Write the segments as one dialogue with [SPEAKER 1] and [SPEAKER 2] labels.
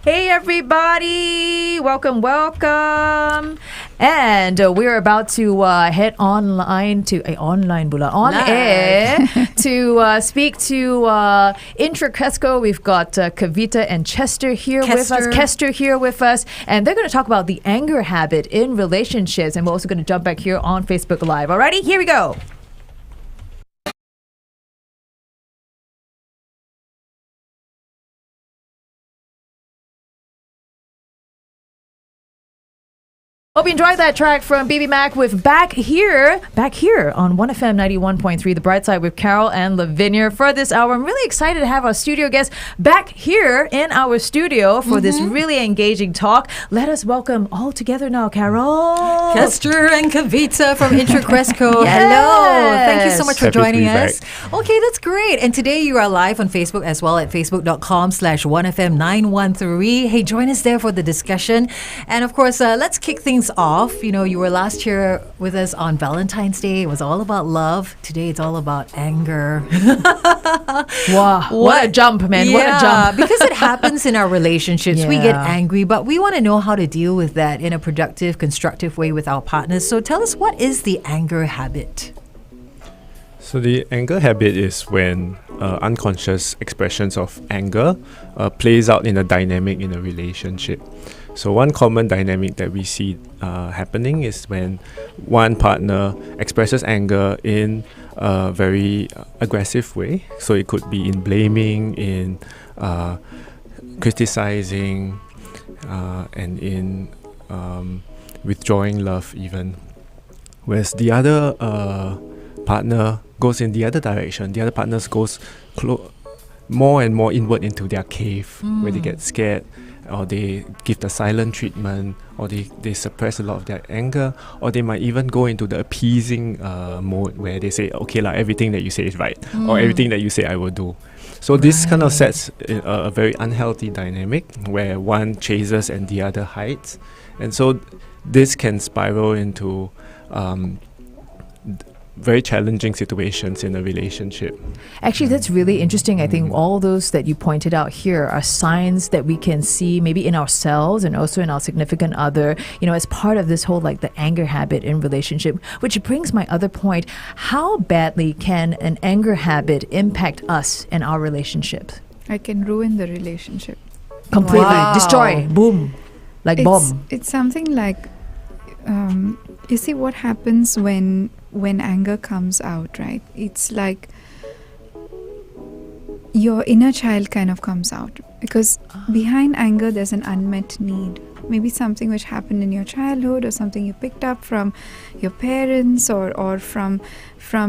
[SPEAKER 1] Hey everybody, welcome. And we're about to head on air to speak to Intracresco. We've got Kavitha and Kester here with us, and they're going to talk about the anger habit in relationships, and we're also going to jump back here on Facebook Live. Alrighty, here we go. Hope you enjoyed that track from BB Mac with Back Here on 1FM 91.3, The Brightside with Carol and Lavinia for this hour. I'm really excited to have our studio guests back here in our studio for this really engaging talk. Let us welcome all together now, Carol,
[SPEAKER 2] Kester and Kavitha from Intracresco.
[SPEAKER 1] Yes.
[SPEAKER 2] Hello. Thank you so much for
[SPEAKER 3] Happy to
[SPEAKER 2] joining
[SPEAKER 3] be
[SPEAKER 2] us.
[SPEAKER 3] back.
[SPEAKER 2] Okay, that's great. And today you are live on Facebook as well at facebook.com/1FM913. Hey, join us there for the discussion. And of course, let's kick things off. You know, you were last here with us on Valentine's Day. It was all about love. Today it's all about anger.
[SPEAKER 1] Wow, what a jump, man.
[SPEAKER 2] Yeah,
[SPEAKER 1] what a jump.
[SPEAKER 2] because it happens in our relationships. We get
[SPEAKER 1] Yeah.
[SPEAKER 2] angry, but we want to know how to deal with that in a productive, constructive way with our partners. So tell us, what is the anger habit?
[SPEAKER 3] So the anger habit is when unconscious expressions of anger plays out in a dynamic in a relationship. So one common dynamic that we see happening is when one partner expresses anger in a very aggressive way. So it could be in blaming, in criticizing, and in withdrawing love even. Whereas the other partner goes in the other direction. The other partners goes more and more inward into their cave, where they get scared, or they give the silent treatment, or they suppress a lot of their anger, or they might even go into the appeasing mode where they say, okay, like everything that you say is right, or everything that you say I will do. So this kind of sets a very unhealthy dynamic where one chases and the other hides. And so this can spiral into very challenging situations in a relationship.
[SPEAKER 1] Actually, that's really interesting. I think all those that you pointed out here are signs that we can see maybe in ourselves and also in our significant other, you know, as part of this whole like the anger habit in relationship, which brings my other point. How badly can an anger habit impact us and our relationships?
[SPEAKER 4] I can ruin the relationship.
[SPEAKER 1] Completely.
[SPEAKER 2] Wow.
[SPEAKER 1] Destroy. Boom. Like bomb.
[SPEAKER 4] It's something like, you see what happens when anger comes out, right? It's like your inner child kind of comes out, because behind anger there's an unmet need. Maybe something which happened in your childhood, or something you picked up from your parents, or from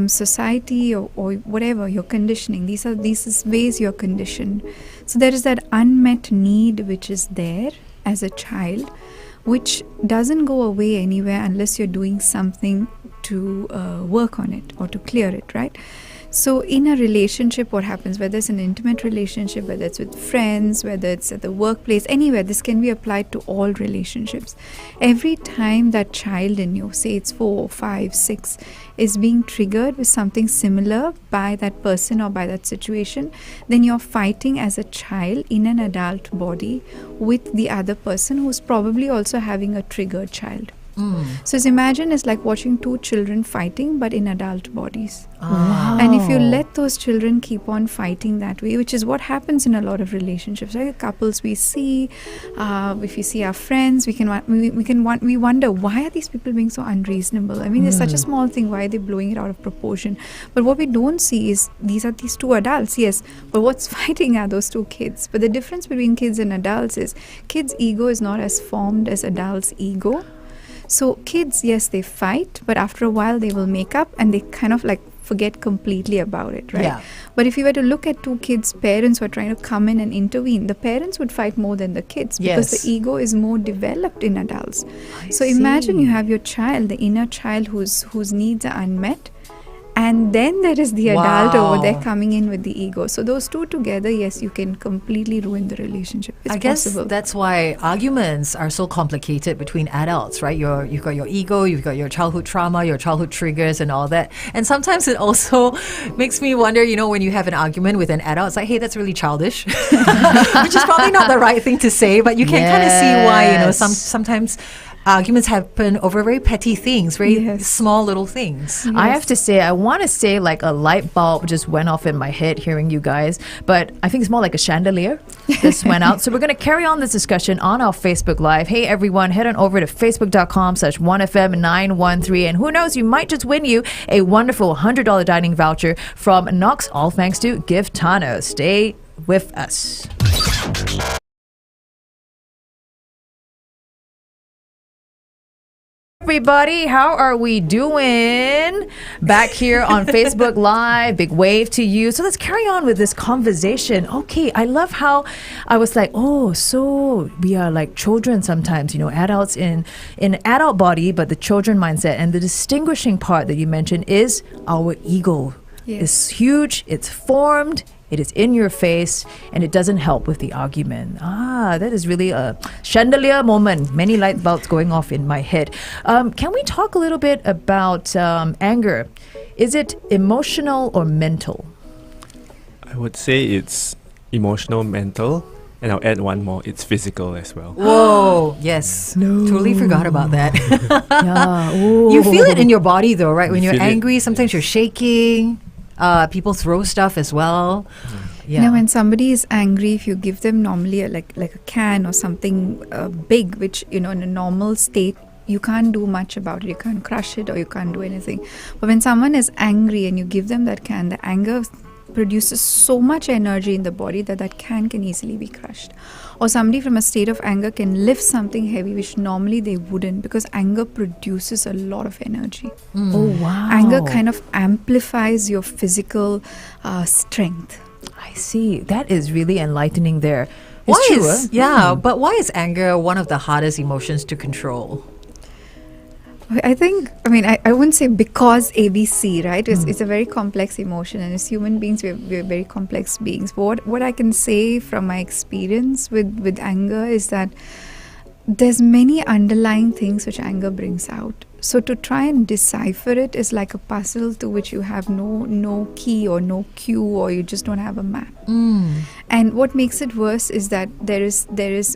[SPEAKER 4] society, or whatever, your conditioning. These are ways you're conditioned. So there is that unmet need which is there as a child, which doesn't go away anywhere unless you're doing something to work on it or to clear it, right? So in a relationship, what happens, whether it's an intimate relationship, whether it's with friends, whether it's at the workplace, anywhere, this can be applied to all relationships. Every time that child in you, say it's 4, 5, 6, is being triggered with something similar by that person or by that situation, then you're fighting as a child in an adult body with the other person who's probably also having a triggered child. So imagine it's like watching two children fighting but in adult bodies.
[SPEAKER 1] Wow.
[SPEAKER 4] And if you let those children keep on fighting that way, which is what happens in a lot of relationships, right? Couples we see, if you see our friends, we wonder, why are these people being so unreasonable? I mean, it's such a small thing. Why are they blowing it out of proportion? But what we don't see is these two adults, yes, but what's fighting are those two kids. But the difference between kids and adults is kids' ego is not as formed as adults' ego. So kids, yes, they fight, but after a while they will make up and they kind of like forget completely about it, right?
[SPEAKER 1] Yeah.
[SPEAKER 4] But if you were to look at two kids' parents who are trying to come in and intervene, the parents would fight more than the kids, because
[SPEAKER 1] Yes.
[SPEAKER 4] the ego is more developed in adults.
[SPEAKER 1] I
[SPEAKER 4] So imagine
[SPEAKER 1] see.
[SPEAKER 4] you have your child, the inner child whose needs are unmet, And then there is the adult over there
[SPEAKER 2] Wow.
[SPEAKER 4] coming in with the ego. So those two together, yes, you can completely ruin the relationship. It's
[SPEAKER 2] I guess
[SPEAKER 4] possible.
[SPEAKER 2] that's why arguments are so complicated between adults, right? You've got your ego, you've got your childhood trauma, your childhood triggers and all that. And sometimes it also makes me wonder, when you have an argument with an adult, it's like, hey, that's really childish. Which is probably not the right thing to say, but you can kind of see why,
[SPEAKER 1] Yes.
[SPEAKER 2] sometimes arguments happen over very petty things, very
[SPEAKER 4] Yes.
[SPEAKER 2] small little things.
[SPEAKER 1] I have to say, I want to say like a light bulb just went off in my head hearing you guys, but I think it's more like a chandelier. This went out. So we're going to carry on this discussion on our Facebook Live. Hey, everyone, head on over to facebook.com/1FM913. And who knows, you might just win you a wonderful $100 dining voucher from Knox, all thanks to Giftano. Stay with us. Everybody, how are we doing? Back here on Facebook Live, big wave to you. So let's carry on with this conversation. Okay, I love how I was like, oh, so we are like children sometimes, adults in adult body, but the children mindset. And the distinguishing part that you mentioned is our ego.
[SPEAKER 4] Yes.
[SPEAKER 1] It's huge, it's formed, it is in your face, and it doesn't help with the argument. That is really a chandelier moment. Many light bulbs going off in my head. Can we talk a little bit about anger? Is it emotional or mental?
[SPEAKER 3] I would say it's emotional, mental, and I'll add one more. It's physical as well.
[SPEAKER 2] Whoa, yes. Totally forgot about that.
[SPEAKER 1] Yeah.
[SPEAKER 2] You feel it in your body though, right? When
[SPEAKER 3] You
[SPEAKER 2] you're
[SPEAKER 3] feel it,
[SPEAKER 2] angry, sometimes you're shaking. People throw stuff as well. Yeah.
[SPEAKER 4] When somebody is angry, if you give them normally like a can or something big, which in a normal state you can't do much about it. You can't crush it or you can't do anything. But when someone is angry and you give them that can, the anger produces so much energy in the body that can easily be crushed. Or somebody from a state of anger can lift something heavy which normally they wouldn't, because anger produces a lot of energy.
[SPEAKER 1] Oh, wow.
[SPEAKER 4] Anger kind of amplifies your physical strength.
[SPEAKER 1] I see. That is really enlightening there.
[SPEAKER 2] Why
[SPEAKER 1] It's true,
[SPEAKER 2] is but why is anger one of the hardest emotions to control?
[SPEAKER 4] I think, I wouldn't say because ABC, right? It's a very complex emotion, and as human beings, we're very complex beings. But what I can say from my experience with anger is that there's many underlying things which anger brings out. So to try and decipher it is like a puzzle to which you have no key or no cue, or you just don't have a map. And what makes it worse is that there is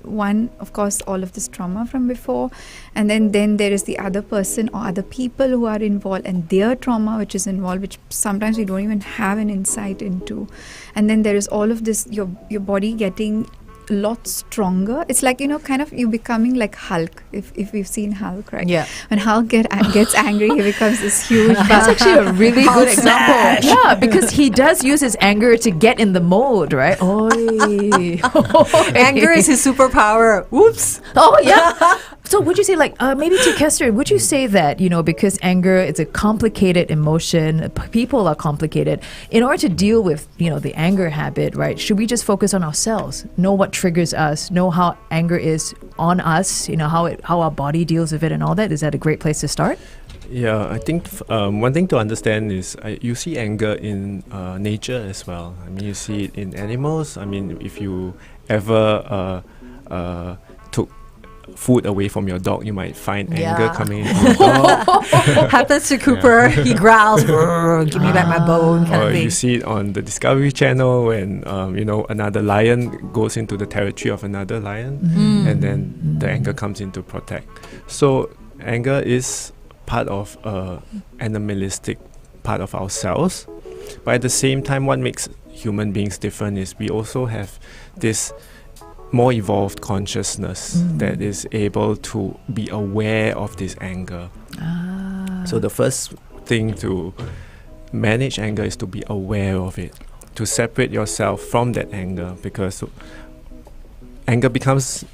[SPEAKER 4] one, of course, all of this trauma from before, and then there is the other person or other people who are involved and their trauma which is involved, which sometimes we don't even have an insight into. And then there is all of this, your body getting a lot stronger. It's like, kind of you becoming like Hulk, if we've seen Hulk, right?
[SPEAKER 2] Yeah.
[SPEAKER 4] When Hulk gets angry, he becomes this huge
[SPEAKER 1] That's actually a really good example. Yeah, because he does use his anger to get in the mode, right? Oi.
[SPEAKER 2] Anger is his superpower. Oops.
[SPEAKER 1] Oh, yeah. So would you say, like, maybe to Kester, would you say that, because anger is a complicated emotion, people are complicated. In order to deal with, the anger habit, right, should we just focus on ourselves, know what triggers us, know how anger is on us, how our body deals with it and all that? Is that a great place to start?
[SPEAKER 3] Yeah, I think one thing to understand is you see anger in nature as well. You see it in animals. If you ever took food away from your dog, you might find anger coming in from your dog.
[SPEAKER 2] Happens to Cooper. He growls, give me back my bone, kind
[SPEAKER 3] Or
[SPEAKER 2] of thing.
[SPEAKER 3] you see it on the Discovery Channel when another lion goes into the territory of another lion, and then the anger comes in to protect. So anger is part of animalistic part of ourselves, but at the same time, what makes human beings different is we also have this more evolved consciousness that is able to be aware of this anger. So the first thing to manage anger is to be aware of it, to separate yourself from that anger, because anger becomes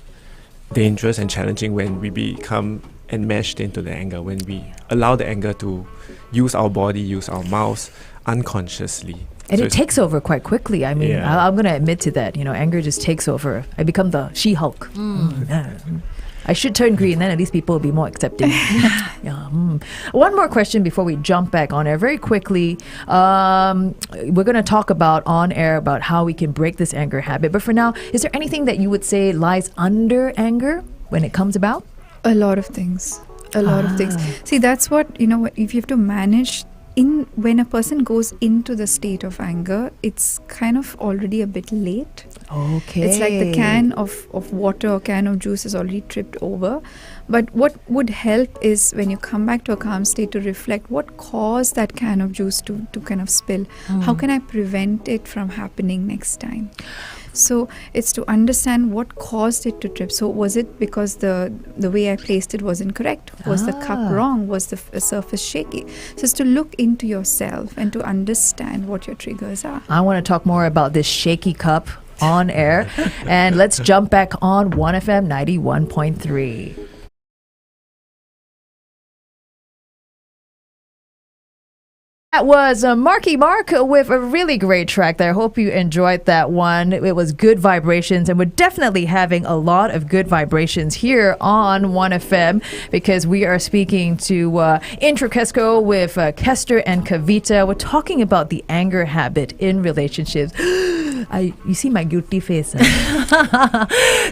[SPEAKER 3] dangerous and challenging when we become enmeshed into the anger, when we allow the anger to use our body, use our mouths unconsciously.
[SPEAKER 1] And
[SPEAKER 3] So
[SPEAKER 1] it
[SPEAKER 3] it's-
[SPEAKER 1] takes over quite quickly. I'm going to admit to that. Anger just takes over. I become the She-Hulk. I should turn green, then at least people will be more accepting. Yeah. One more question before we jump back on air. Very quickly, we're going to talk about on air about how we can break this anger habit. But for now, is there anything that you would say lies under anger when it comes about?
[SPEAKER 4] A lot of things. A lot of things. See, that's what, if you have to manage when a person goes into the state of anger, it's kind of already a bit late.
[SPEAKER 1] Okay.
[SPEAKER 4] It's like the can of water or can of juice is already tripped over. But what would help is when you come back to a calm state to reflect what caused that can of juice to kind of spill. How can I prevent it from happening next time? So it's to understand what caused it to trip. So was it because the way I placed it was incorrect? Was the cup wrong? Was the surface shaky? So it's to look into yourself and to understand what your triggers are.
[SPEAKER 1] I want to talk more about this shaky cup on air. And let's jump back on 1FM 91.3. That was Marky Mark with a really great track there. I hope you enjoyed that one. It was good vibrations, and we're definitely having a lot of good vibrations here on 1FM because we are speaking to Intracresco with Kester and Kavitha. We're talking about the anger habit in relationships. You see my guilty face.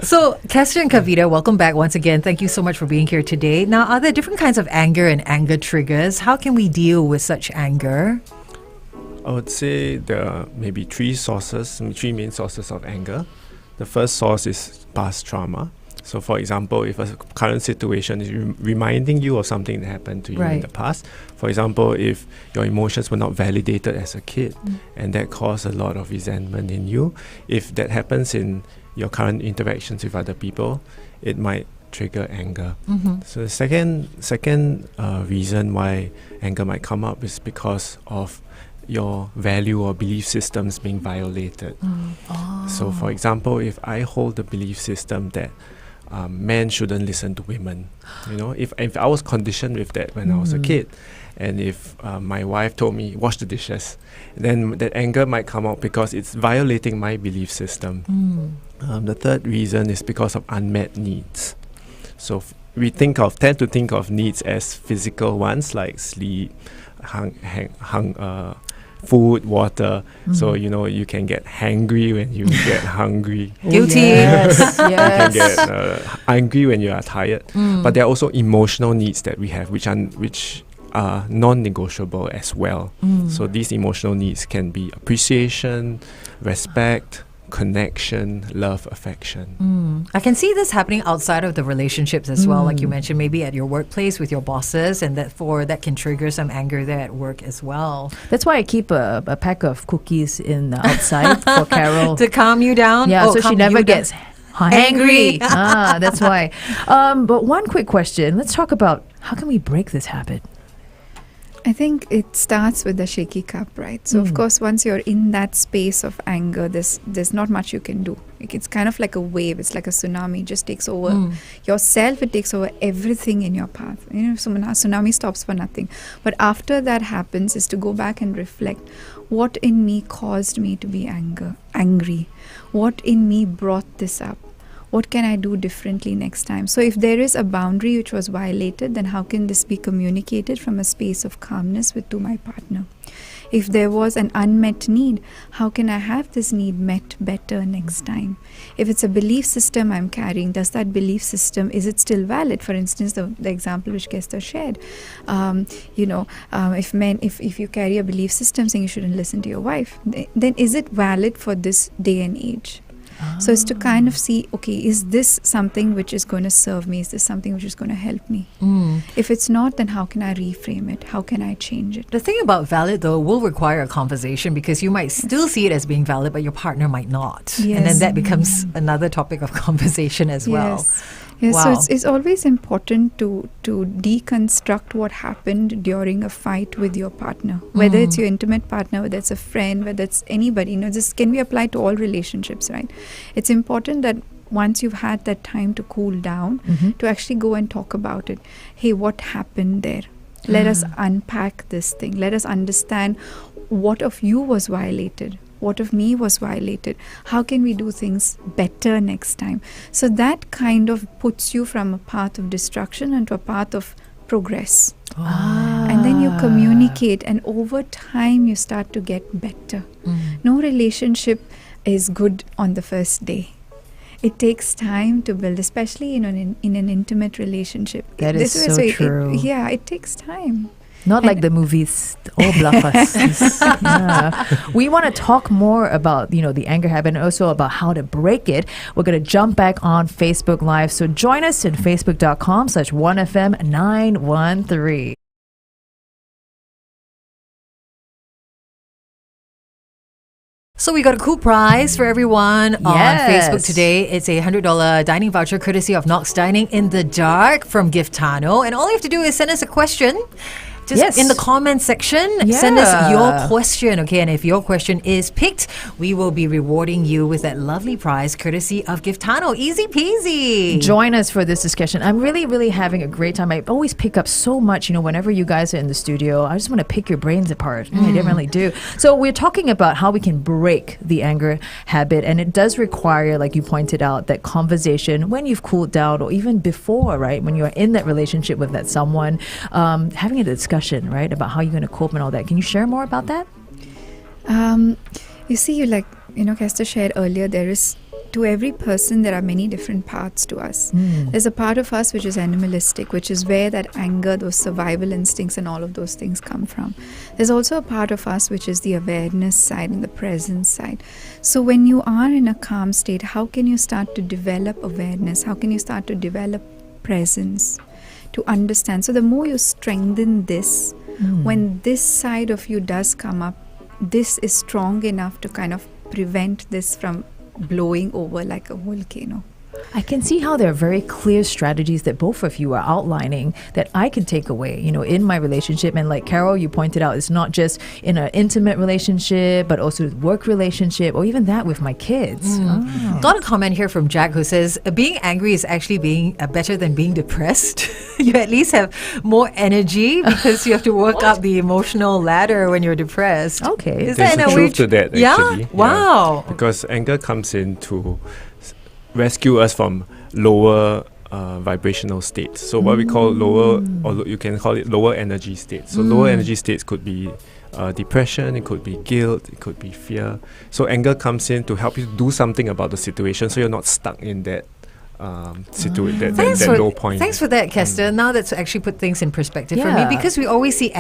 [SPEAKER 2] So, Kester and Kavitha, welcome back once again. Thank you so much for being here today. Now, are there different kinds of anger and anger triggers? How can we deal with such anger?
[SPEAKER 3] I would say there are maybe three main sources of anger. The first source is past trauma. So, for example, if a current situation is reminding you of something that happened to you in the past, for example, if your emotions were not validated as a kid and that caused a lot of resentment in you, if that happens in your current interactions with other people, it might trigger anger. So the second reason why anger might come up is because of your value or belief systems being violated. So, for example, if I hold the belief system that men shouldn't listen to women, if I was conditioned with that when I was a kid, and if my wife told me wash the dishes, then that anger might come out because it's violating my belief system. The third reason is because of unmet needs. So we tend to think of needs as physical ones like sleep, food, water. So you can get hangry when you get hungry.
[SPEAKER 2] Guilty.
[SPEAKER 1] Yes.
[SPEAKER 3] You can get angry when you are tired. But there are also emotional needs that we have, which are non-negotiable as well. So these emotional needs can be appreciation, respect, connection, love, affection.
[SPEAKER 2] I can see this happening outside of the relationships as well, like you mentioned, maybe at your workplace with your bosses, and that can trigger some anger there at work as well.
[SPEAKER 1] That's why I keep a pack of cookies outside for Carol.
[SPEAKER 2] To calm you down?
[SPEAKER 1] Yeah, so she never gets
[SPEAKER 2] angry.
[SPEAKER 1] That's why. But one quick question. Let's talk about how can we break this habit?
[SPEAKER 4] I think it starts with the shaky cup, right? So, of course, once you're in that space of anger, there's not much you can do. It's kind of like a wave. It's like a tsunami. It just takes over yourself. It takes over everything in your path. So tsunami stops for nothing. But after that happens is to go back and reflect. What in me caused me to be angry? What in me brought this up? What can I do differently next time? So if there is a boundary which was violated, then how can this be communicated from a space of calmness to my partner? If there was an unmet need, how can I have this need met better next time? If it's a belief system I'm carrying, does that belief system, is it still valid? For instance, the example which Kester shared, if you carry a belief system saying you shouldn't listen to your wife, then is it valid for this day and age? So it's to kind of see, okay, is this something which is going to serve me? Is this something which is going to help me? If it's not, then how can I reframe it? How can I change it?
[SPEAKER 2] The thing about valid, though, will require a conversation because you might still see it as being valid, but your partner might not.
[SPEAKER 4] Yes.
[SPEAKER 2] And then that becomes another topic of conversation as well.
[SPEAKER 4] Yes,
[SPEAKER 2] Wow.
[SPEAKER 4] so it's always important to deconstruct what happened during a fight with your partner, whether it's your intimate partner, whether it's a friend, whether it's anybody. This can be applied to all relationships, right? It's important that once you've had that time to cool down, to actually go and talk about it. Hey, what happened there? Let us unpack this thing. Let us understand what of you was violated. What of me was violated? How can we do things better next time? So that kind of puts you from a path of destruction into a path of progress. And then you communicate, and over time you start to get better. No relationship is good on the first day. It takes time to build, especially in an intimate relationship.
[SPEAKER 1] That is so true.
[SPEAKER 4] It takes time.
[SPEAKER 1] Not like the movies, all bluff us. We want to talk more about, the anger habit and also about how to break it. We're going to jump back on Facebook Live. So join us at facebook.com/1FM913.
[SPEAKER 2] So we got a cool prize for everyone on Facebook today. It's a $100 dining voucher courtesy of Knox Dining in the Dark from Giftano. And all you have to do is send us a question. Just in the comment section, send us your question, okay? And if your question is picked, we will be rewarding you with that lovely prize courtesy of Giftano. Easy peasy.
[SPEAKER 1] Join us for this discussion. I'm really, really having a great time. I always pick up so much, whenever you guys are in the studio. I just want to pick your brains apart. I really do. So we're talking about how we can break the anger habit. And it does require, like you pointed out, that conversation when you've cooled down or even before, right? When you're in that relationship with that someone, having a discussion, right, about how you're going to cope and all that. Can you share more about that?
[SPEAKER 4] You see, Kester shared earlier, to every person, there are many different parts to us. There's a part of us which is animalistic, which is where that anger, those survival instincts and all of those things come from. There's also a part of us which is the awareness side and the presence side. So when you are in a calm state, how can you start to develop awareness? How can you start to develop presence? To understand. So the more you strengthen this, when this side of you does come up, this is strong enough to kind of prevent this from blowing over like a volcano.
[SPEAKER 1] I can see how there are very clear strategies that both of you are outlining that I can take away, in my relationship. And like Carol, you pointed out, it's not just in an intimate relationship, but also work relationship or even that with my kids.
[SPEAKER 2] Got a comment here from Jack who says, being angry is actually being better than being depressed. You at least have more energy because you have to work up the emotional ladder when you're depressed.
[SPEAKER 1] Okay.
[SPEAKER 3] There's a truth to that, actually.
[SPEAKER 2] Yeah? Wow.
[SPEAKER 3] Because anger comes in to rescue us from lower vibrational states. So what we call lower, or you can call it lower energy states. So lower energy states could be depression, it could be guilt, it could be fear. So anger comes in to help you do something about the situation so you're not stuck in that that low point.
[SPEAKER 2] Thanks for that, Kester. Now that's actually put things in perspective for me, because we always see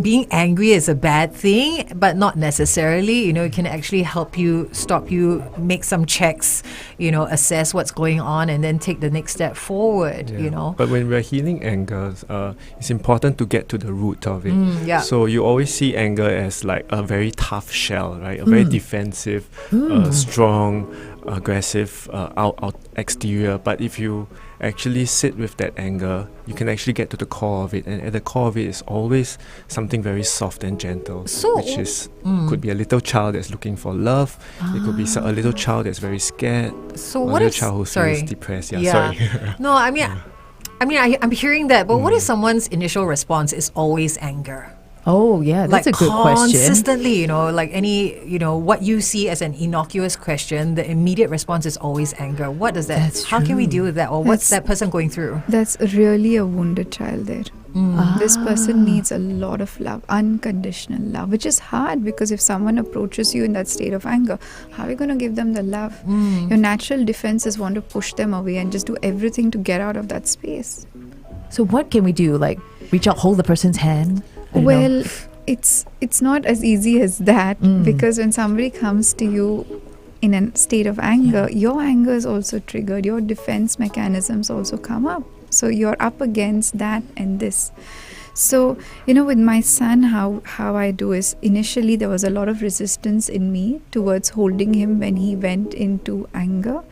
[SPEAKER 2] being angry as a bad thing, but not necessarily. It can actually help you, stop you, make some checks, assess what's going on, and then take the next step forward.
[SPEAKER 3] But when we're healing anger, it's important to get to the root of it. So you always see anger as like a very tough shell, right? A very defensive, strong, aggressive out exterior. But if you actually sit with that anger, you can actually get to the core of it, and at the core of it is always something very soft and gentle, which is could be a little child that's looking for love. It could be a little child that's very scared.
[SPEAKER 2] So
[SPEAKER 3] a
[SPEAKER 2] what
[SPEAKER 3] little
[SPEAKER 2] is
[SPEAKER 3] child who feels depressed.
[SPEAKER 2] Sorry. No, I'm hearing that, but what if someone's initial response is always anger?
[SPEAKER 1] Oh, yeah, that's
[SPEAKER 2] like
[SPEAKER 1] a good question.
[SPEAKER 2] Consistently, like any, what you see as an innocuous question, the immediate response is always anger. What does that? How can we deal with that? Or what's that person going through?
[SPEAKER 4] That's really a wounded child there. This person needs a lot of love, unconditional love, which is hard because if someone approaches you in that state of anger, how are you going to give them the love? Your natural defense is want to push them away and just do everything to get out of that space.
[SPEAKER 1] So what can we do? Like reach out, hold the person's hand?
[SPEAKER 4] Well, it's not as easy as that, because when somebody comes to you in a state of anger, your anger is also triggered. Your defense mechanisms also come up. So you're up against that and this. So, with my son, how I do is initially there was a lot of resistance in me towards holding him when he went into anger.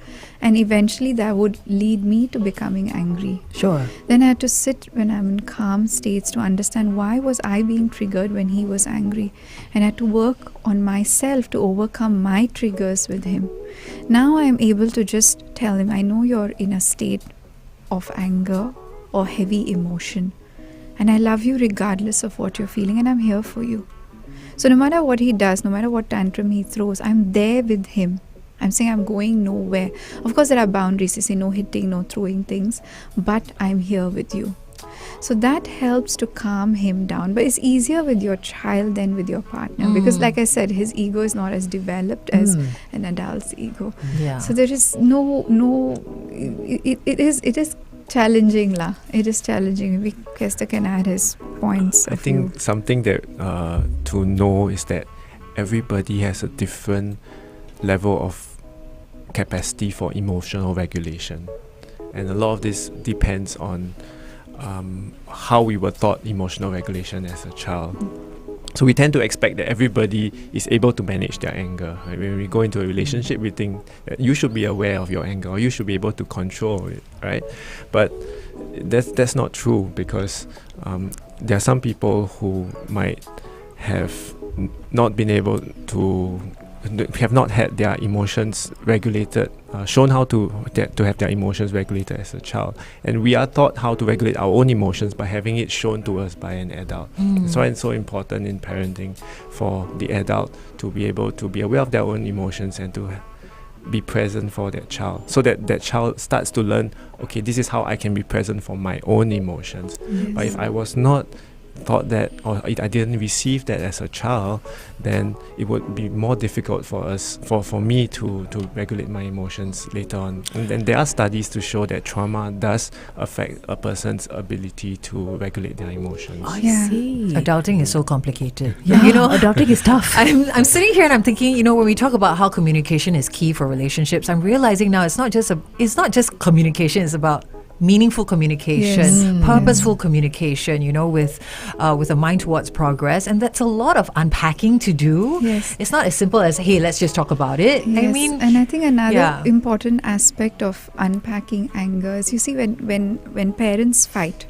[SPEAKER 4] And eventually that would lead me to becoming angry.
[SPEAKER 1] Sure.
[SPEAKER 4] Then I had to sit when I'm in calm states to understand why was I being triggered when he was angry. And I had to work on myself to overcome my triggers with him. Now I am able to just tell him, I know you're in a state of anger or heavy emotion. And I love you regardless of what you're feeling, and I'm here for you. So no matter what he does, no matter what tantrum he throws, I'm there with him. I'm saying I'm going nowhere. Of course, there are boundaries. You say no hitting, no throwing things, but I'm here with you. So that helps to calm him down. But it's easier with your child than with your partner because, like I said, his ego is not as developed as an adult's ego.
[SPEAKER 2] Yeah.
[SPEAKER 4] So there is it is challenging, lah. It is challenging. Maybe Kester can add his points.
[SPEAKER 3] I think something that to know is that everybody has a different level of capacity for emotional regulation, and a lot of this depends on how we were taught emotional regulation as a child. So we tend to expect that everybody is able to manage their anger. Right? When we go into a relationship, we think that you should be aware of your anger or you should be able to control it, right? But that's not true because there are some people who might have not been able to have not had their emotions regulated, shown how to have their emotions regulated as a child, and we are taught how to regulate our own emotions by having it shown to us by an adult. That's why it's so important in parenting for the adult to be able to be aware of their own emotions and to be present for that child, so that that child starts to learn, okay, this is how I can be present for my own emotions. But if I was not taught that, or I didn't receive that as a child, then it would be more difficult for us, for me to regulate my emotions later on. And then there are studies to show that trauma does affect a person's ability to regulate their emotions.
[SPEAKER 1] I
[SPEAKER 4] Yeah.
[SPEAKER 1] see.
[SPEAKER 2] Adulting is so complicated.
[SPEAKER 1] Yeah, you know, adulting is tough.
[SPEAKER 2] I'm sitting here and I'm thinking, you know, when we talk about how communication is key for relationships, I'm realizing now it's not just communication, it's about meaningful communication, purposeful communication, you know, with a mind towards progress. And that's a lot of unpacking to do.
[SPEAKER 4] Yes.
[SPEAKER 2] It's not as simple as, hey, let's just talk about it.
[SPEAKER 4] Yes.
[SPEAKER 2] I mean,
[SPEAKER 4] and I think another
[SPEAKER 2] yeah.
[SPEAKER 4] important aspect of unpacking anger is, you see, when parents fight,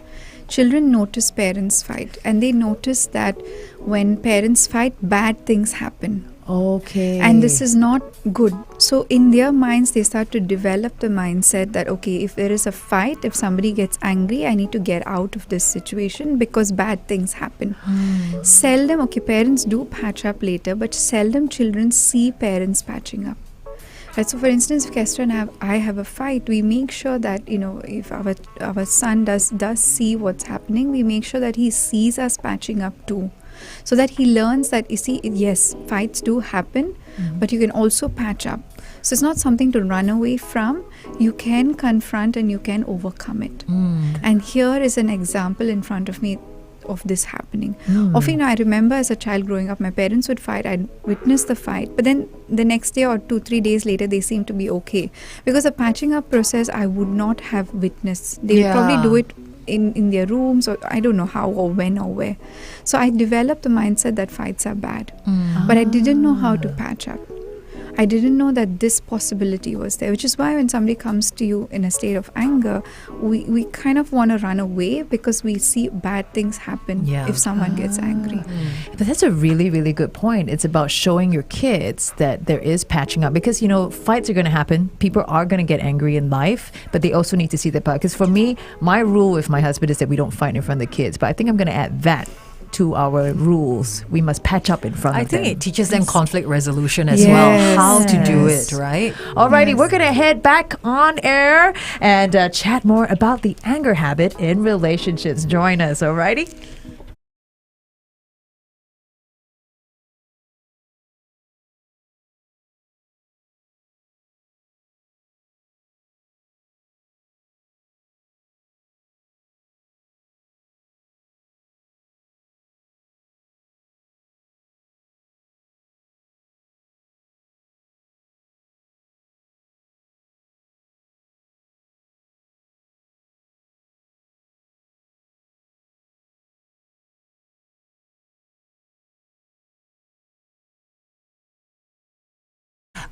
[SPEAKER 4] children notice parents fight, and they notice that when parents fight, bad things happen.
[SPEAKER 1] Okay.
[SPEAKER 4] And this is not good. So in their minds, they start to develop the mindset that, okay, if there is a fight, if somebody gets angry, I need to get out of this situation because bad things happen. Seldom, okay, parents do patch up later, but seldom children see parents patching up. Right, so for instance, if Kester and I have a fight, we make sure that, you know, if our son does see what's happening, we make sure that he sees us patching up too. So that he learns that, you see, yes, fights do happen, but you can also patch up. So it's not something to run away from. You can confront and you can overcome it. And here is an example in front of me of this happening. Often, you know, I remember as a child growing up, my parents would fight. I'd witness the fight, but then the next day or 2-3 days later, they seemed to be okay. Because the patching up process, I would not have witnessed. They would probably do it in their rooms, or I don't know how or when or where. So I developed the mindset that fights are bad, but I didn't know how to patch up. I didn't know that this possibility was there, which is why when somebody comes to you in a state of anger, we kind of want to run away because we see bad things happen if someone gets angry.
[SPEAKER 1] But that's a really, really good point. It's about showing your kids that there is patching up, because, you know, fights are going to happen. People are going to get angry in life, but they also need to see the part. Because for me, my rule with my husband is that we don't fight in front of the kids. But I think I'm going to add that to our rules. We must patch up in front of them.
[SPEAKER 2] I think it teaches them conflict resolution as well, how to do it, right?
[SPEAKER 1] Alrighty, we're going to head back on air and chat more about the anger habit in relationships. Join us, alrighty?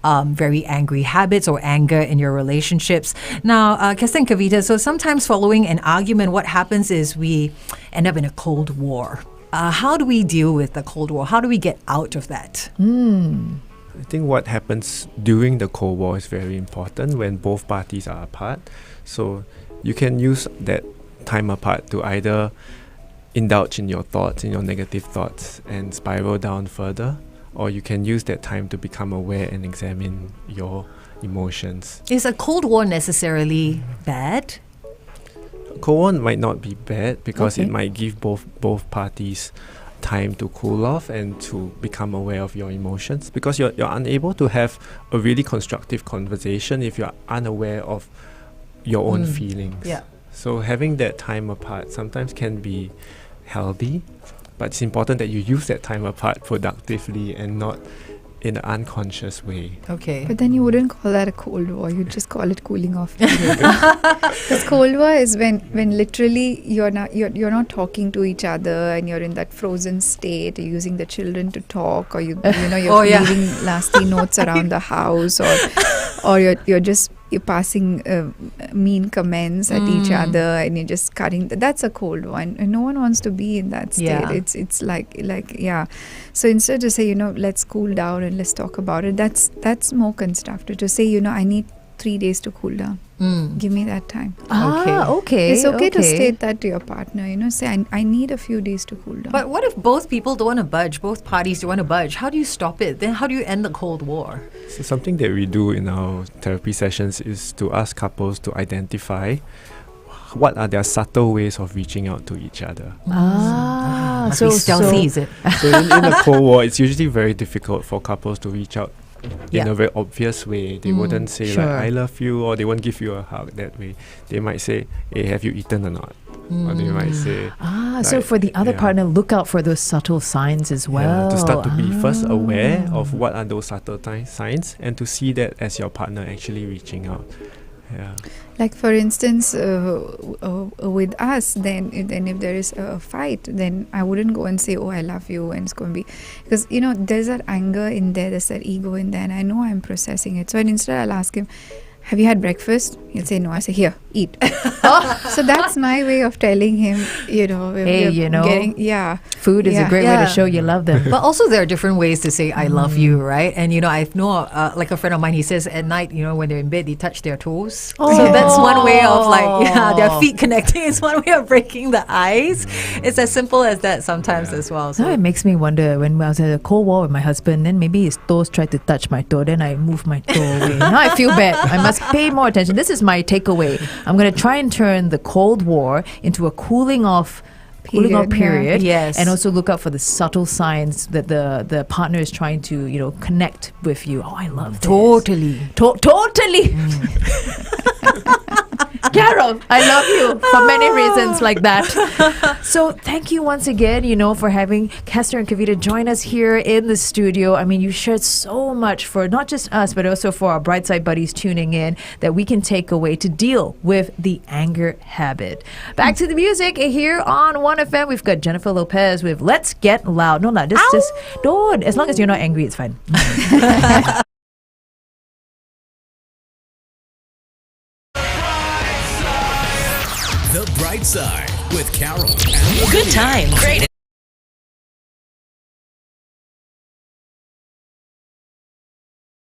[SPEAKER 2] Very angry habits or anger in your relationships. Now, Kester and Kavitha, so sometimes following an argument, what happens is we end up in a Cold War. How do we deal with the Cold War? How do we get out of that?
[SPEAKER 3] I think what happens during the Cold War is very important when both parties are apart. So you can use that time apart to either indulge in your thoughts, in your negative thoughts, and spiral down further. Or you can use that time to become aware and examine your emotions.
[SPEAKER 2] Is a Cold War necessarily bad?
[SPEAKER 3] Cold War might not be bad because
[SPEAKER 1] Okay.
[SPEAKER 3] it might give both parties time to cool off and to become aware of your emotions, because you're unable to have a really constructive conversation if you're unaware of your own feelings.
[SPEAKER 2] Yeah.
[SPEAKER 3] So having that time apart sometimes can be healthy, but it's important that you use that time apart productively and not in an unconscious way.
[SPEAKER 2] Okay.
[SPEAKER 4] But then you wouldn't call that a cold war. You'd just call it cooling off. Because cold war is when literally you're not talking to each other and you're in that frozen state. You're using the children to talk, or you're
[SPEAKER 2] Oh, yeah.
[SPEAKER 4] leaving nasty notes around the house, or you're passing mean comments at each other, and you're just cutting. That's a cold one, and no one wants to be in that state.
[SPEAKER 2] Yeah.
[SPEAKER 4] It's like yeah. So instead to say, let's cool down and let's talk about it. That's more constructive. To say, I need 3 days to cool down. Give me that time.
[SPEAKER 1] Okay.
[SPEAKER 4] It's okay to state that to your partner. Say I need a few days to cool down.
[SPEAKER 2] But what if both people don't want to budge, both parties don't want to budge? How do you stop it? Then how do you end the Cold War?
[SPEAKER 3] So something that we do in our therapy sessions is to ask couples to identify what are their subtle ways of reaching out to each other.
[SPEAKER 2] Must be stealthy, is it?
[SPEAKER 3] So in a Cold War, it's usually very difficult for couples to reach out in a very obvious way. They wouldn't say
[SPEAKER 1] sure.
[SPEAKER 3] like, I love you, or they won't give you a hug that way. They might say, hey, have you eaten or not? Or they might say,
[SPEAKER 1] So
[SPEAKER 3] like,
[SPEAKER 1] for the other partner, look out for those subtle signs as well.
[SPEAKER 3] to start to be first aware of what are those subtle signs, and to see that as your partner actually reaching out. Yeah.
[SPEAKER 4] Like for instance, with us, then if there is a fight, then I wouldn't go and say, oh, I love you, and it's going to be, because there's that anger in there, there's that ego in there, and I know I'm processing it. So instead I'll ask him, have you had breakfast? He'll say no. I say, here, eat. So that's my way of telling him,
[SPEAKER 1] Hey,
[SPEAKER 4] getting,
[SPEAKER 1] food is a great way to show you love them.
[SPEAKER 2] But also there are different ways to say I love you, right? And I know like a friend of mine, he says at night, when they're in bed, they touch their toes. So that's one way of their feet connecting. It's one way of breaking the ice. It's as simple as that sometimes as well.
[SPEAKER 1] So it makes me wonder, when I was at a Cold War with my husband, then maybe his toes tried to touch my toe, then I moved my toe away. Now I feel bad. I must pay more attention. This is my takeaway. I'm going to try and turn the Cold War into a cooling off period.
[SPEAKER 2] Yes.
[SPEAKER 1] And also look out for the subtle signs that the partner is trying to, connect with you. Oh, I love this.
[SPEAKER 2] Totally.
[SPEAKER 1] Totally. Carol, I love you for many reasons like that. So thank you once again, for having Kester and Kavitha join us here in the studio. I mean, you shared so much for not just us, but also for our Brightside buddies tuning in that we can take away to deal with the anger habit. Back to the music here on 1FM. We've got Jennifer Lopez with Let's Get Loud. No, just don't. As long as you're not angry, it's fine.
[SPEAKER 5] The Bright Side with Carol and
[SPEAKER 6] Good time. Great